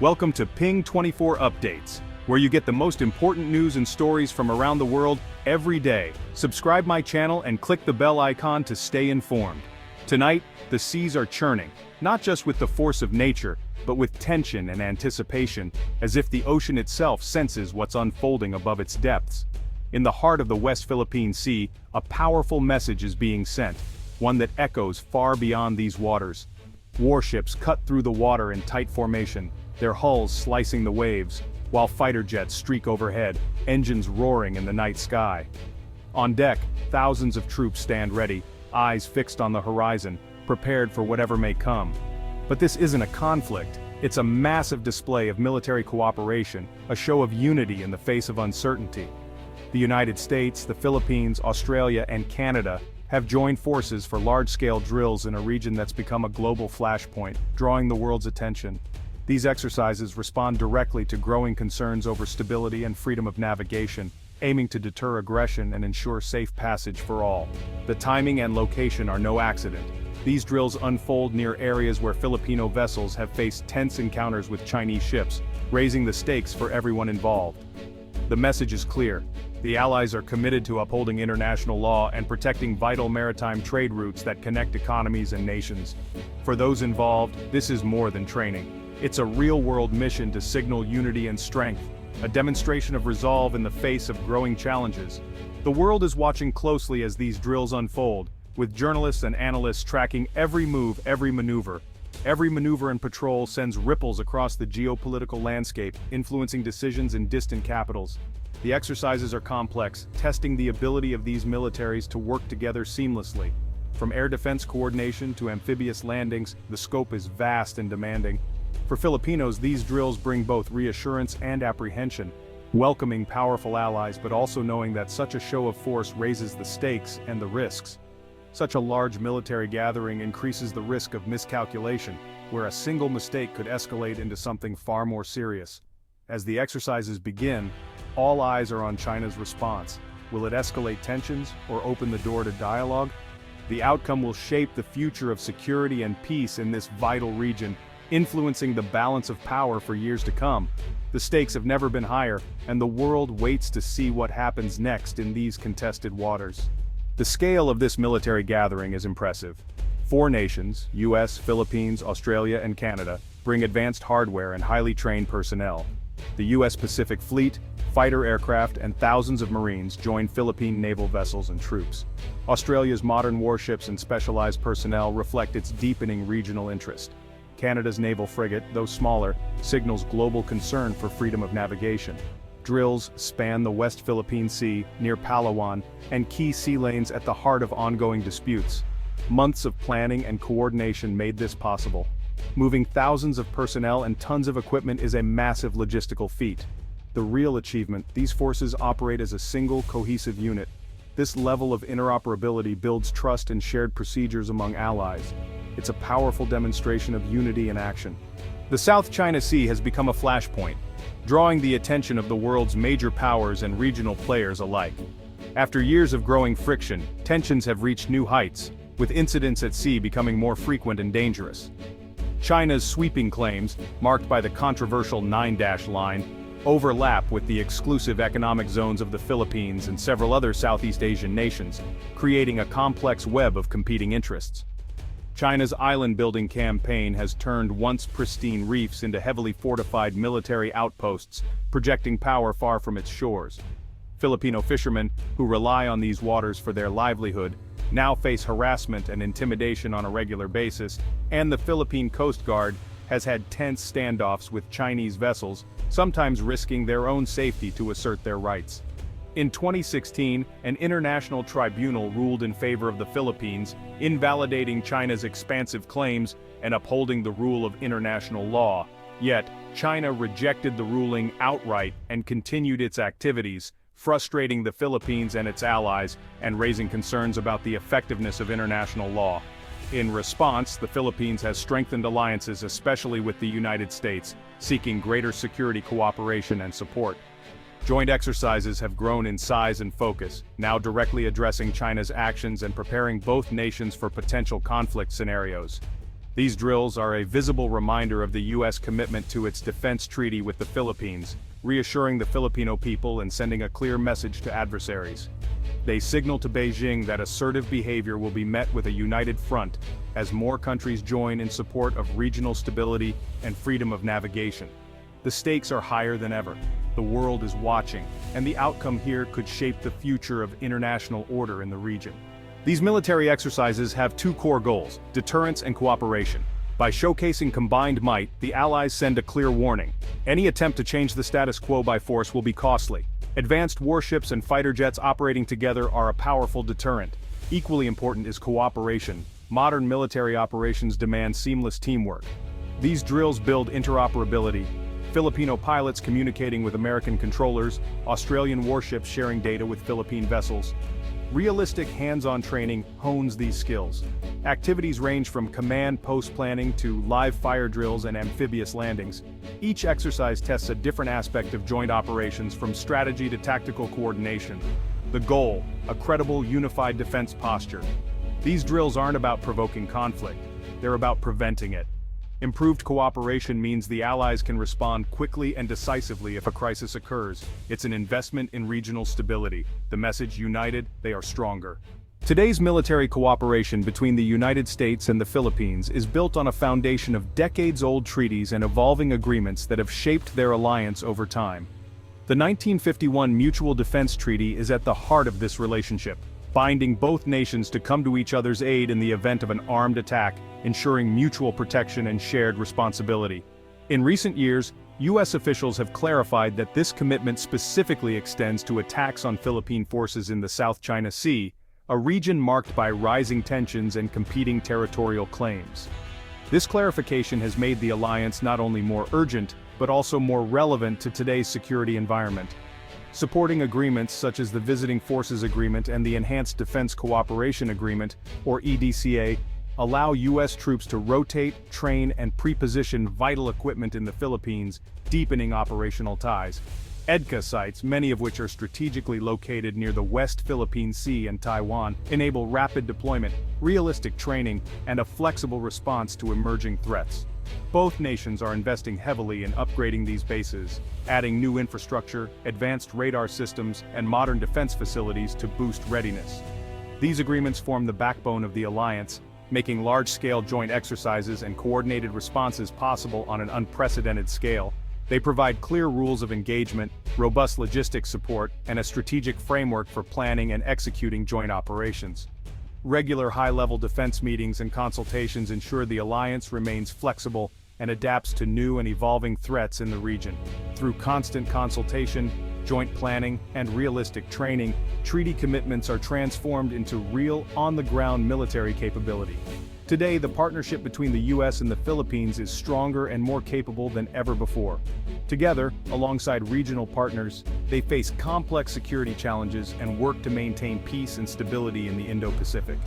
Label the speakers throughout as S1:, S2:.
S1: Welcome to Ping 24 Updates, where you get the most important news and stories from around the world every day. Subscribe my channel and click the bell icon to stay informed. Tonight, the seas are churning, not just with the force of nature, but with tension and anticipation, as if the ocean itself senses what's unfolding above its depths. In the heart of the West Philippine Sea, a powerful message is being sent, one that echoes far beyond these waters. Warships cut through the water in tight formation, their hulls slicing the waves, while fighter jets streak overhead, engines roaring in the night sky. On deck, thousands of troops stand ready, eyes fixed on the horizon, prepared for whatever may come. But this isn't a conflict, it's a massive display of military cooperation, a show of unity in the face of uncertainty. The United States, the Philippines, Australia, and Canada have joined forces for large-scale drills in a region that's become a global flashpoint, drawing the world's attention. These exercises respond directly to growing concerns over stability and freedom of navigation, aiming to deter aggression and ensure safe passage for all. The timing and location are no accident. These drills unfold near areas where Filipino vessels have faced tense encounters with Chinese ships, raising the stakes for everyone involved. The message is clear. The Allies are committed to upholding international law and protecting vital maritime trade routes that connect economies and nations. For those involved, this is more than training. It's a real-world mission to signal unity and strength, a demonstration of resolve in the face of growing challenges. The world is watching closely as these drills unfold, with journalists and analysts tracking every move, every maneuver. Every maneuver and patrol sends ripples across the geopolitical landscape, influencing decisions in distant capitals. The exercises are complex, testing the ability of these militaries to work together seamlessly. From air defense coordination to amphibious landings, the scope is vast and demanding. For Filipinos, these drills bring both reassurance and apprehension, welcoming powerful allies but also knowing that such a show of force raises the stakes and the risks. Such a large military gathering increases the risk of miscalculation, where a single mistake could escalate into something far more serious. As the exercises begin, all eyes are on China's response. Will it escalate tensions or open the door to dialogue? The outcome will shape the future of security and peace in this vital region, influencing the balance of power for years to come. The stakes have never been higher, and the world waits to see what happens next in these contested waters. The scale of this military gathering is impressive. 4 nations, US, Philippines, Australia, and Canada, bring advanced hardware and highly trained personnel. The US Pacific Fleet, fighter aircraft, and thousands of Marines join Philippine naval vessels and troops. Australia's modern warships and specialized personnel reflect its deepening regional interest. Canada's naval frigate, though smaller, signals global concern for freedom of navigation. Drills span the West Philippine Sea, near Palawan, and key sea lanes at the heart of ongoing disputes. Months of planning and coordination made this possible. Moving thousands of personnel and tons of equipment is a massive logistical feat. The real achievement, these forces operate as a single, cohesive unit. This level of interoperability builds trust and shared procedures among allies. It's a powerful demonstration of unity in action. The South China Sea has become a flashpoint, drawing the attention of the world's major powers and regional players alike. After years of growing friction, tensions have reached new heights, with incidents at sea becoming more frequent and dangerous. China's sweeping claims, marked by the controversial 9-dash line, overlap with the exclusive economic zones of the Philippines and several other Southeast Asian nations, creating a complex web of competing interests. China's island-building campaign has turned once pristine reefs into heavily fortified military outposts, projecting power far from its shores. Filipino fishermen, who rely on these waters for their livelihood, now face harassment and intimidation on a regular basis, and the Philippine Coast Guard has had tense standoffs with Chinese vessels, sometimes risking their own safety to assert their rights. In 2016, an international tribunal ruled in favor of the Philippines, invalidating China's expansive claims and upholding the rule of international law. Yet, China rejected the ruling outright and continued its activities, frustrating the Philippines and its allies and raising concerns about the effectiveness of international law. In response, the Philippines has strengthened alliances, especially with the United States, seeking greater security cooperation and support. Joint exercises have grown in size and focus, now directly addressing China's actions and preparing both nations for potential conflict scenarios. These drills are a visible reminder of the U.S. commitment to its defense treaty with the Philippines, reassuring the Filipino people and sending a clear message to adversaries. They signal to Beijing that assertive behavior will be met with a united front as more countries join in support of regional stability and freedom of navigation. The stakes are higher than ever. The world is watching, and the outcome here could shape the future of international order in the region. These military exercises have two core goals: deterrence and cooperation. By showcasing combined might, the Allies send a clear warning. Any attempt to change the status quo by force will be costly. Advanced warships and fighter jets operating together are a powerful deterrent. Equally important is cooperation. Modern military operations demand seamless teamwork. These drills build interoperability. Filipino pilots communicating with American controllers, Australian warships sharing data with Philippine vessels. Realistic hands-on training hones these skills. Activities range from command post planning to live fire drills and amphibious landings. Each exercise tests a different aspect of joint operations, from strategy to tactical coordination. The goal: a credible, unified defense posture. These drills aren't about provoking conflict, they're about preventing it. Improved cooperation means the Allies can respond quickly and decisively if a crisis occurs. It's an investment in regional stability. The message: united, they are stronger. Today's military cooperation between the United States and the Philippines is built on a foundation of decades-old treaties and evolving agreements that have shaped their alliance over time. The 1951 Mutual Defense Treaty is at the heart of this relationship, binding both nations to come to each other's aid in the event of an armed attack, ensuring mutual protection and shared responsibility. In recent years, U.S. officials have clarified that this commitment specifically extends to attacks on Philippine forces in the South China Sea, a region marked by rising tensions and competing territorial claims. This clarification has made the alliance not only more urgent, but also more relevant to today's security environment. Supporting agreements such as the Visiting Forces Agreement and the Enhanced Defense Cooperation Agreement, or EDCA, allow U.S. troops to rotate, train, and pre-position vital equipment in the Philippines, deepening operational ties. EDCA sites, many of which are strategically located near the West Philippine Sea and Taiwan, enable rapid deployment, realistic training, and a flexible response to emerging threats. Both nations are investing heavily in upgrading these bases, adding new infrastructure, advanced radar systems, and modern defense facilities to boost readiness. These agreements form the backbone of the alliance, making large-scale joint exercises and coordinated responses possible on an unprecedented scale. They provide clear rules of engagement, robust logistics support, and a strategic framework for planning and executing joint operations. Regular high-level defense meetings and consultations ensure the alliance remains flexible and adapts to new and evolving threats in the region. Through constant consultation, joint planning, and realistic training, treaty commitments are transformed into real, on-the-ground military capability. Today, the partnership between the U.S. and the Philippines is stronger and more capable than ever before. Together, alongside regional partners, they face complex security challenges and work to maintain peace and stability in the Indo-Pacific.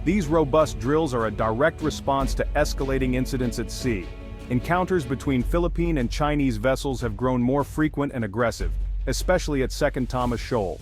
S1: These robust drills are a direct response to escalating incidents at sea. Encounters between Philippine and Chinese vessels have grown more frequent and aggressive, especially at Second Thomas Shoal.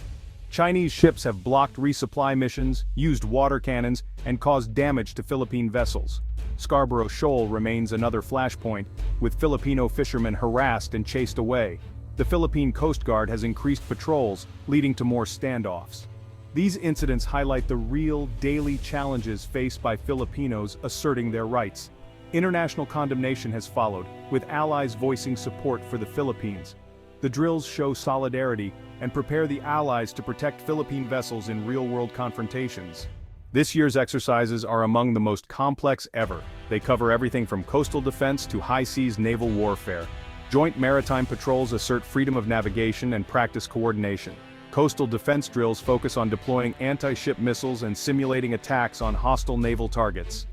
S1: Chinese ships have blocked resupply missions, used water cannons, and caused damage to Philippine vessels. Scarborough Shoal remains another flashpoint, with Filipino fishermen harassed and chased away. The Philippine Coast Guard has increased patrols, leading to more standoffs. These incidents highlight the real, daily challenges faced by Filipinos asserting their rights. International condemnation has followed, with allies voicing support for the Philippines. The drills show solidarity and prepare the Allies to protect Philippine vessels in real-world confrontations. This year's exercises are among the most complex ever. They cover everything from coastal defense to high-seas naval warfare. Joint maritime patrols assert freedom of navigation and practice coordination. Coastal defense drills focus on deploying anti-ship missiles and simulating attacks on hostile naval targets.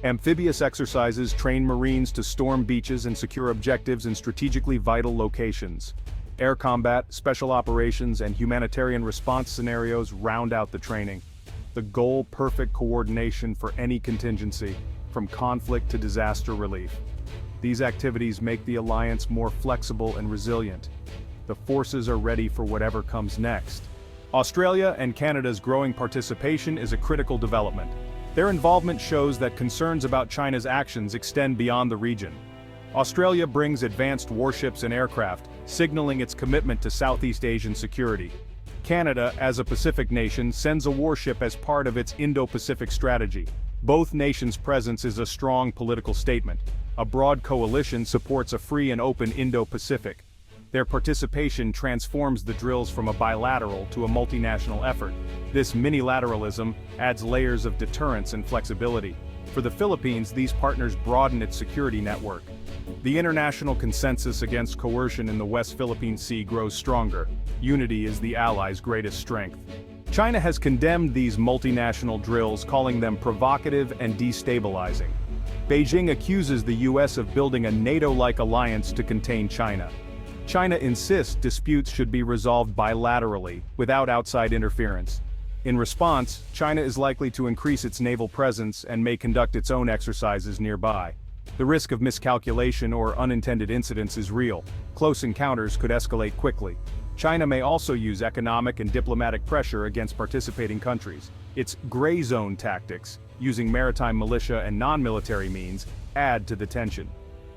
S1: Amphibious exercises train Marines to storm beaches and secure objectives in strategically vital locations. Air combat, special operations, and humanitarian response scenarios round out the training. The goal: perfect coordination for any contingency, from conflict to disaster relief. These activities make the alliance more flexible and resilient. The forces are ready for whatever comes next. Australia and Canada's growing participation is a critical development. Their involvement shows that concerns about China's actions extend beyond the region. Australia brings advanced warships and aircraft, signaling its commitment to Southeast Asian security. Canada, as a Pacific nation, sends a warship as part of its Indo-Pacific strategy. Both nations' presence is a strong political statement. A broad coalition supports a free and open Indo-Pacific. Their participation transforms the drills from a bilateral to a multinational effort. This minilateralism adds layers of deterrence and flexibility. For the Philippines, these partners broaden its security network. The international consensus against coercion in the West Philippine Sea grows stronger. Unity is the Allies' greatest strength. China has condemned these multinational drills, calling them provocative and destabilizing. Beijing accuses the US of building a NATO-like alliance to contain China. China insists disputes should be resolved bilaterally, without outside interference. In response, China is likely to increase its naval presence and may conduct its own exercises nearby. The risk of miscalculation or unintended incidents is real. Close encounters could escalate quickly. China may also use economic and diplomatic pressure against participating countries. Its gray zone tactics, using maritime militia and non-military means, add to the tension.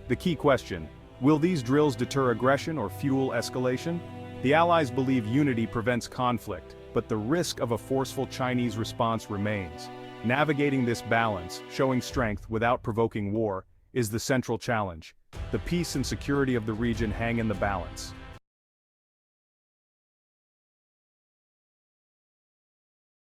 S1: The key question: will these drills deter aggression or fuel escalation? The Allies believe unity prevents conflict, but the risk of a forceful Chinese response remains. Navigating this balance, showing strength without provoking war, is the central challenge. The peace and security of the region hang in the balance.